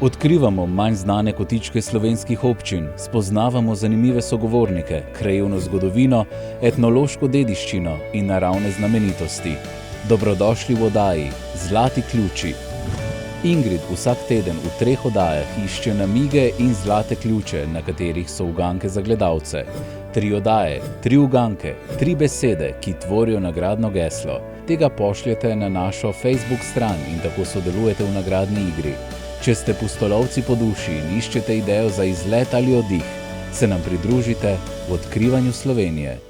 Odkrivamo manj znane kotičke slovenskih občin, spoznavamo zanimive sogovornike, krajevno zgodovino, etnološko dediščino in naravne znamenitosti. Dobrodošli v oddaji Zlati ključi. Ingrid vsak teden v 3 oddajah išče namige in zlate ključe, na katerih so uganke za gledalce. 3 oddaje, 3 uganke, 3 besede, ki tvorijo nagradno geslo. Tega pošljete na našo Facebook stran in tako sodelujete v nagradni igri. Če ste pustolovci po duši in iščete idejo za izlet ali oddih, se nam pridružite v odkrivanju Slovenije.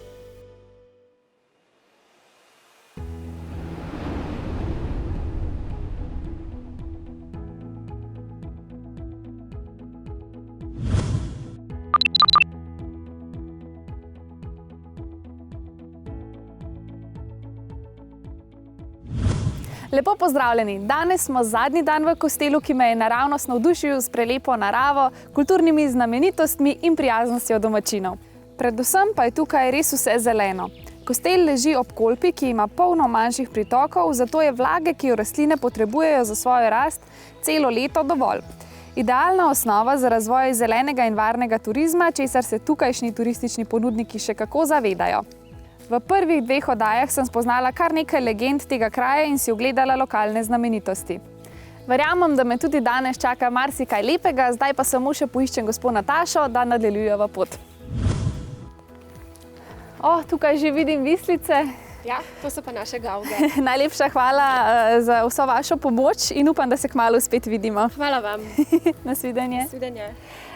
Lepo pozdravljeni! Danes smo zadnji dan v Kostelu, ki me je naravnost navdušil s prelepo naravo, kulturnimi znamenitostmi in prijaznostjo domačinov. Predvsem pa je tukaj res vse zeleno. Kostel leži ob Kolpi, ki ima polno manjših pritokov, zato je vlage, ki jo rastline potrebujejo za svojo rast, celo leto dovolj. Idealna osnova za razvoj zelenega in varnega turizma, česar se tukajšnji turistični ponudniki še kako zavedajo. V prvih 2 oddajah sem spoznala kar nekaj legend tega kraja in si ogledala lokalne znamenitosti. Verjamem, da me tudi danes čaka marsikaj lepega, zdaj pa samo še poiščem gospo Natašo, da nadaljujeva pot. Tukaj že vidim vislice. Ja, to so pa naše gavge. Najlepša hvala za vso vašo pomoč in upam, da se kmalu spet vidimo. Hvala vam. Nasvidenje. Nasvidenje.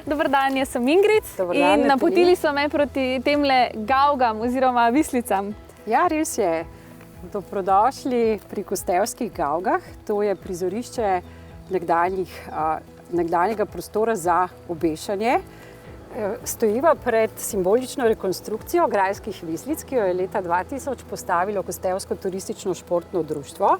Dobar dan, jaz sem Ingrid in napotili so me proti temle gavgam oziroma vislicam. Ja, res je. Dobrodošli pri Kostelskih gavgah. To je prizorišče nekdanjega prostora za obešanje. Stojiva pred simbolično rekonstrukcijo grajskih vislic, ki jo je leta 2000 postavilo Kostelsko turistično športno društvo.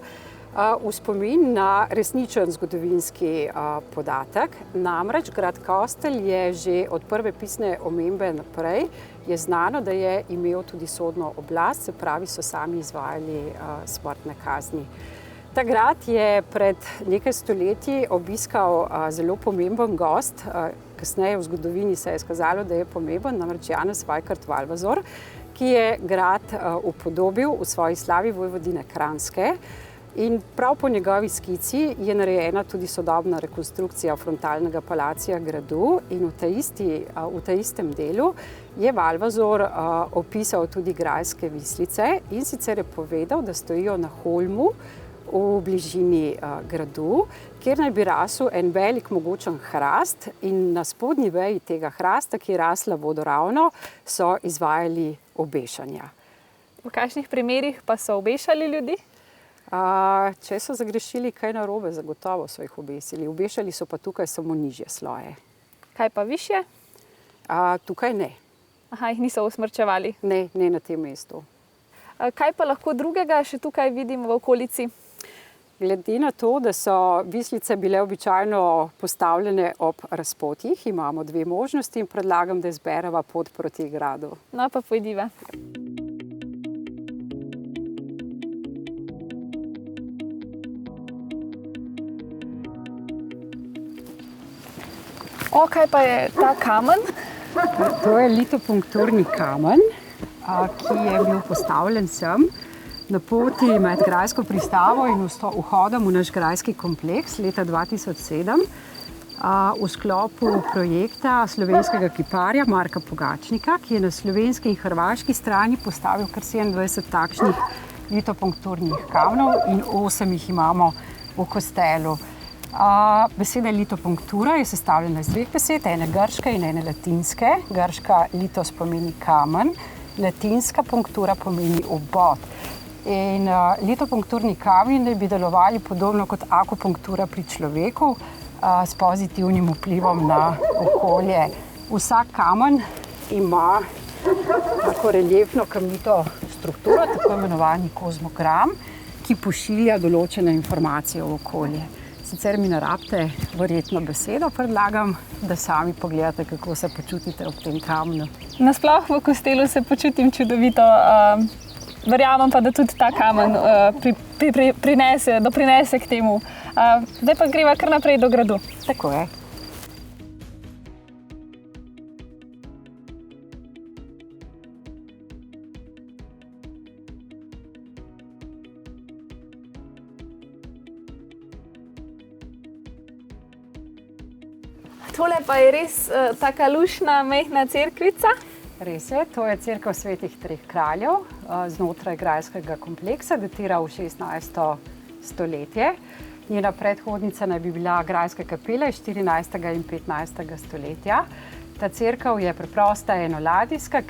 V spomin na resničen zgodovinski podatek. Namreč grad Kostel je že od prve pisne omembe naprej je znano, da je imel tudi sodno oblast, se pravi, so sami izvajali smrtne kazni. Ta grad je pred nekaj stoletji obiskal zelo pomemben gost, kasneje v zgodovini se je izkazalo, da je pomemben, namreč Janez Vajkard Valvazor, ki je grad upodobil v svoji slavi vojvodine Kranjske. In prav po njegovi skici je narejena tudi sodobna rekonstrukcija frontalnega palacija gradu in v tej istem delu je Valvazor opisal tudi grajske vislice in sicer je povedal, da stojijo na holmu v bližini gradu, kjer naj bi rasel en velik mogočen hrast in na spodnji veji tega hrasta, ki je rasla vodoravno, so izvajali obešanja. V kakšnih primerih pa so obešali ljudi? Če so zagrešili kaj narobe, zagotovo so jih obesili. Obešali so pa tukaj samo nižje sloje. Kaj pa višje? Tukaj ne. Jih niso usmrčevali? Ne, ne na tem mestu. Kaj pa lahko drugega še tukaj vidim v okolici? Glede na to, da so vislice bile običajno postavljene ob razpotjih, imamo 2 možnosti in predlagam, da izbereva pot proti gradu. No, pa pojdiva. Kaj pa je ta kamen? To je litopunkturni kamen, ki je bil postavljen sem na poti med grajsko pristavo in vhodom v naš grajski kompleks leta 2007 v sklopu projekta slovenskega kiparja Marka Pogačnika, ki je na slovenski in hrvaški strani postavil kar 27 takšnih litopunkturnih kamenov in 8 jih imamo v Kostelu. Beseda litopunktura je sestavljena iz 2 besed, ene grške in ene latinske. Grška litos pomeni kamen, latinska punktura pomeni obod. In litopunkturni kameni bi delovali podobno kot akupunktura pri človeku s pozitivnim vplivom na okolje. Vsak kamen ima tako reliefno kamnito strukturo, tako imenovani kozmogram, ki pošilja določene informacije v okolje. Sicer mi ne rabite verjetno besedo, predlagam, da sami pogledate, kako se počutite ob tem kamnu. Nasploh v Kostelu se počutim čudovito. verjamem pa, da tudi ta kamen doprinese k temu. Zdaj pa greva kar naprej do gradu. Tako je. Tole pa je res taka lušna, mehna cerkvica. Res je, to je cerkev Svetih treh kraljev znotraj grajskega kompleksa, datira v 16. stoletje. Njena predhodnica naj bi bila grajska kapela iz 14. in 15. stoletja. Ta cerkev je preprosta enoladijska,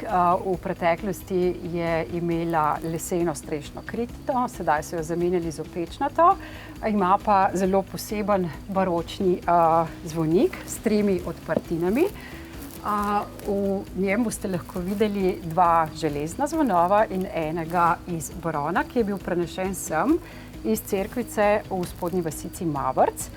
v preteklosti je imela leseno strešno krito, sedaj so jo zamenjali z opečnato. Ima pa zelo poseben baročni zvonik s 3 odprtinami. V njem boste lahko videli 2 železna zvonova in enega iz brona, ki je bil prenešen sem iz cerkvice v spodnji vasici Mavrc,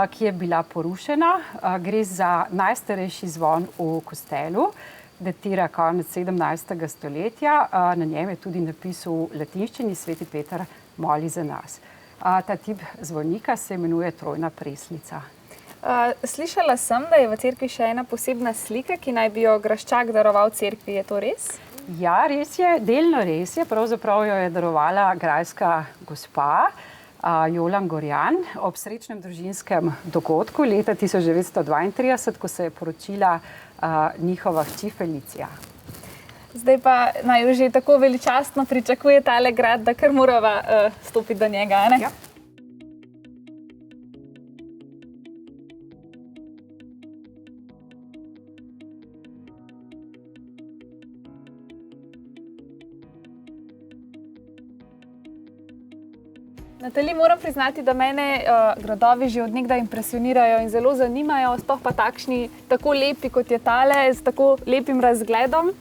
ki je bila porušena. Gre za najstarejši zvon v Kostelu, datira konec 17. stoletja. Na njem je tudi napis v latinščini Sveti Peter moli za nas. Ta tip zvonika se imenuje trojna preslica. Slišala sem, da je v cerkvi še ena posebna slika, ki naj bi jo graščak daroval cerkvi. Je to res? Ja, res je, delno res je. Pravzaprav jo je darovala grajska gospa Jolan Gorjan ob srečnem družinskem dogodku leta 1932, ko se je poročila njihova hči Felicija. Zdaj pa naj že tako veličastno pričakuje tale grad, da kar morava stopiti do njega, ne? Ja. Natalija, moram priznati, da mene gradovi že od nekdaj impresionirajo in zelo zanimajo, sploh pa takšni, tako lepi kot je tale, s tako lepim razgledom.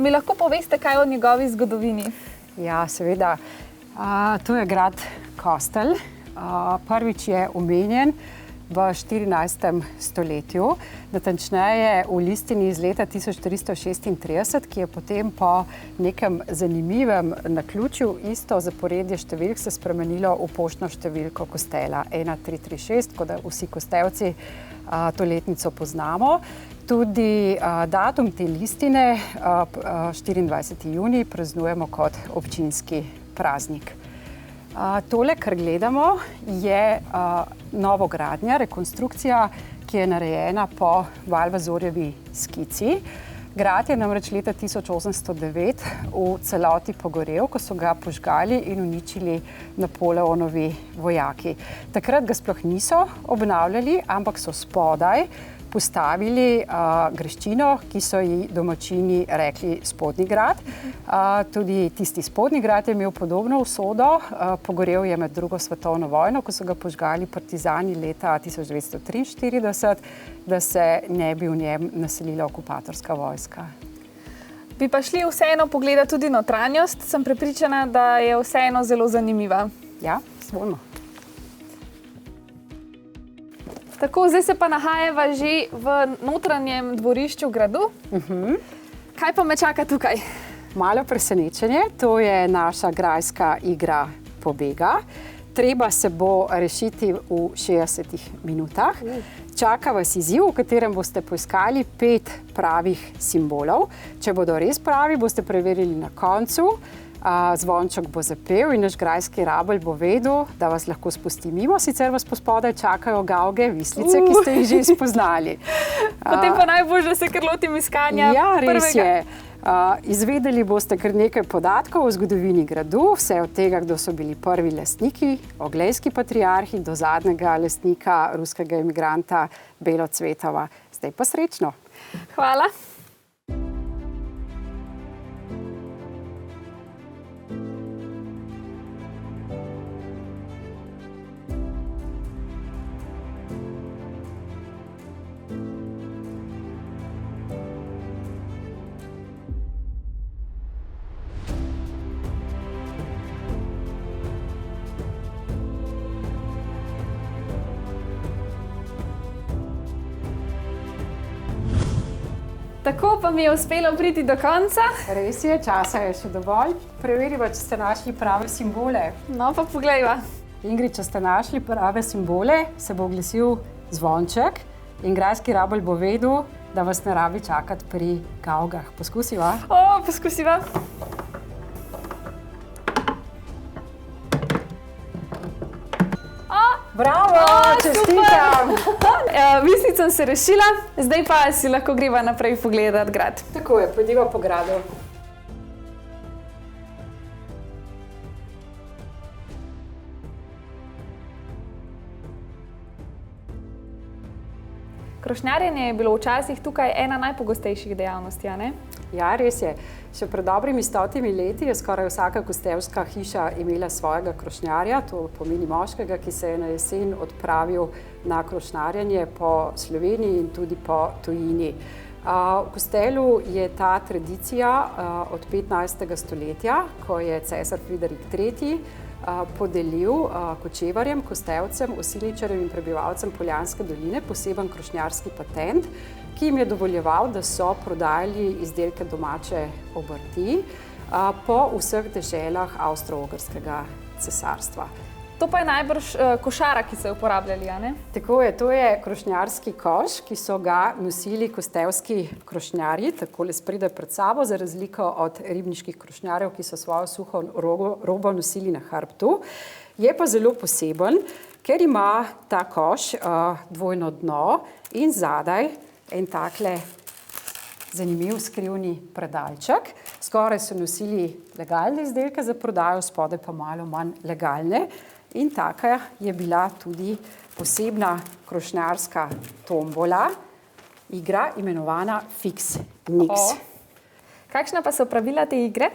Mi lahko poveste kaj o njegovi zgodovini? Ja, seveda. To je grad Kostel. Prvič je omenjen v 14. stoletju, natančneje v listini iz leta 1436, ki je potem po nekem zanimivem naključju isto zaporedje številk se spremenilo v poštno številko Kostela 1336, tako da vsi Kostelci to letnico poznamo. Tudi datum te listine, 24. junij, praznujemo kot občinski praznik. Tole, kar gledamo, je novogradnja, rekonstrukcija, ki je narejena po Valvazorjevi skici. Grad je namreč leta 1809 v celoti pogorel, ko so ga požgali in uničili Napoleonovi vojaki. Takrat ga sploh niso obnavljali, ampak so spodaj postavili graščino, ki so ji domačini rekli Spodnji grad. Tudi tisti Spodnji grad je imel podobno usodo. Pogorel je med 2. svetovno vojno, ko so ga požgali partizani leta 1943, da se ne bi v njem naselila okupatorska vojska. Bi pa šli vseeno pogledati tudi notranjost. Sem prepričana, da je vseeno zelo zanimiva. Ja, izvolimo. Tako, zdaj se pa nahajava že v notranjem dvorišču gradu. Kaj pa me čaka tukaj? Malo presenečenje, to je naša grajska igra pobega. Treba se bo rešiti v 60 minutah. Čaka vas izziv, v katerem boste poiskali 5 pravih simbolov. Če bodo res pravi, boste preverili na koncu. Zvonček bo zapel in naš grajski rabelj bo vedel, da vas lahko spusti mimo, sicer vas pospodaj čakajo gavge, vislice, ki ste jih že spoznali. Potem pa najbolj, da se kar lotim iskanja prvega. Ja, res je. Izvedeli boste kar nekaj podatkov o zgodovini gradu, vse od tega, kdo so bili prvi lastniki, oglejski patriarhi, do zadnjega lastnika, ruskega emigranta Belo Cvetova. Zdaj pa srečno. Hvala. Tako pa mi je uspelo priti do konca. Res je, časa je še dovolj. Preverimo, če ste našli prave simbole. No, pa poglejva. Ingrid, če ste našli prave simbole, se bo oglasil zvonček in grajski rabelj bo vedel, da vas ne rabi čakati pri gavgah. Poskusiva? Poskusiva. Bravo, čestitam! Mislic sem se rešila, zdaj pa si lahko greva naprej pogledati grad. Tako je, pojdiva po gradu. Krošnjarjenje je bilo včasih tukaj ena najpogostejših dejavnosti, a ne? Ja, res je. Še pred dobrimi 100 leti je skoraj vsaka kostevska hiša imela svojega krošnjarja, to pomeni moškega, ki se je na jesen odpravil na krošnjarjenje po Sloveniji in tudi po tujini. V Kostelu je ta tradicija od 15. stoletja, ko je cesar Friderik III. Podelil kočevarjem, kostevcem, osilničarjem in prebivalcem Poljanske doline poseben krošnjarski patent, ki jim je dovoljeval, da so prodajali izdelke domače obrti po vseh deželah Avstro-Ogrskega cesarstva. To pa je najbrž košara, ki so jo uporabljali, a ne? Tako je, to je krošnjarski koš, ki so ga nosili kostevski krošnjarji, takole spredaj pred sabo, za razliko od ribniških krošnjarjev, ki so svojo suho robo nosili na hrbtu. Je pa zelo poseben, ker ima ta koš dvojno dno in zadaj en takle zanimiv skrivni predalček. Skoraj so nosili legalne izdelke za prodajo, spodaj pa malo manj legalne. In taka je bila tudi posebna krošnjarska tombola, igra imenovana Fix Nix. Kakšna pa so pravila te igre?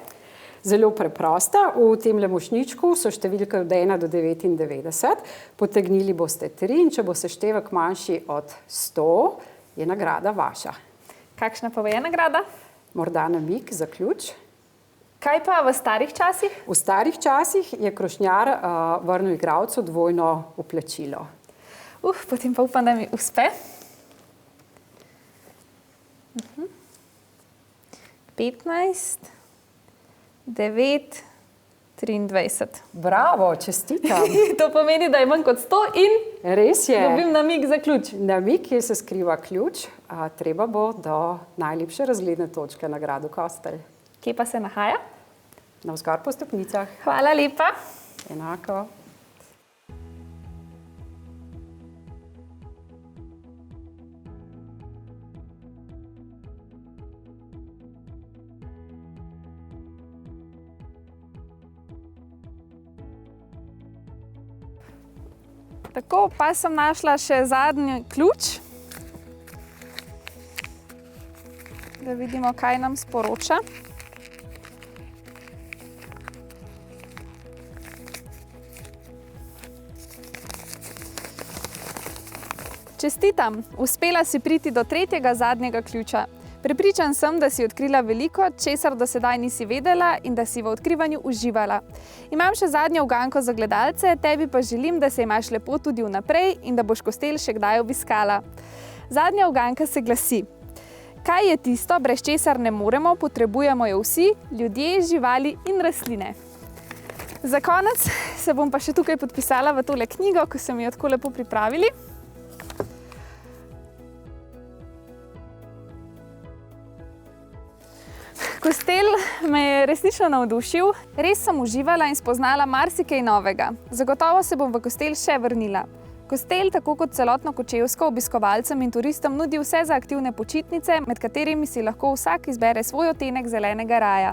Zelo preprosta. V tem mošnjičku so številke od 1 do 99. Potegnili boste 3 in če bo seštevek manjši od 100, je nagrada vaša. Kakšna pa je nagrada? Morda namig za ključ. Kaj pa v starih časih? V starih časih je krošnjar vrnil igralcu dvojno vplačilo. Potem pa upam, da mi uspe. 15, 9, 23. Bravo, čestitam. To pomeni, da je manj kot 100 in res je. dobim namig za ključ. Namig, kjer se skriva ključ, treba bo do najlepše razgledne točke na gradu Kostelj. Kje pa se nahaja? Navzgor po stopnicah. Hvala lepa. Enako. Tako, pa sem našla še zadnji ključ. Da vidimo, kaj nam sporoča. Čestitam, uspela si priti do tretjega zadnjega ključa. Prepričan sem, da si odkrila veliko, česar do sedaj nisi vedela in da si v odkrivanju uživala. Imam še zadnjo uganko za gledalce, tebi pa želim, da se imaš lepo tudi vnaprej in da boš Kostel še kdaj obiskala. Zadnja uganka se glasi: kaj je tisto, brez česar ne moremo, potrebujemo jo vsi, ljudje, živali in rastline? Za konec se bom pa še tukaj podpisala v tole knjigo, ko so mi jo tako lepo pripravili. Kostel me je resnično navdušil, res sem uživala in spoznala marsikaj novega. Zagotovo se bom v Kostel še vrnila. Kostel, tako kot celotno Kočevsko, obiskovalcem in turistom nudi vse za aktivne počitnice, med katerimi si lahko vsak izbere svoj odtenek zelenega raja.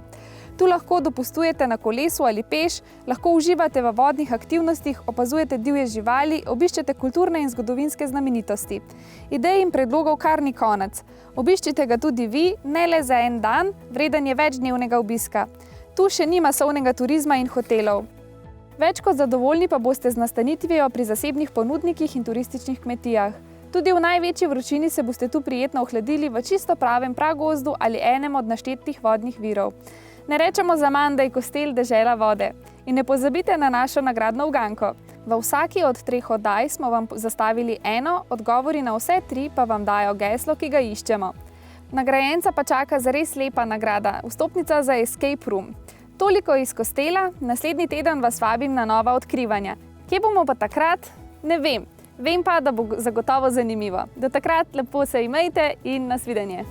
Tu lahko dopustujete na kolesu ali peš, lahko uživate v vodnih aktivnostih, opazujete divje živali, obiščete kulturne in zgodovinske znamenitosti. Idej in predlogov kar ni konec. Obiščite ga tudi vi, ne le za en dan, vreden je večdnevnega obiska. Tu še ni masovnega turizma in hotelov. Več kot zadovoljni pa boste z nastanitvijo pri zasebnih ponudnikih in turističnih kmetijah. Tudi v največji vročini se boste tu prijetno ohladili v čisto pravem pragozdu ali enem od naštetih vodnih virov. Ne rečemo zaman, da je Kostel dežela vode. In ne pozabite na našo nagradno uganko. V vsaki od 3 oddaj smo vam zastavili eno, odgovori na vse 3 pa vam dajo geslo, ki ga iščemo. Nagrajenca pa čaka zares lepa nagrada, vstopnica za Escape Room. Toliko iz Kostela, naslednji teden vas vabim na nova odkrivanja. Kje bomo pa takrat? Ne vem. Vem pa, da bo zagotovo zanimivo. Do takrat lepo se imejte in nasvidenje.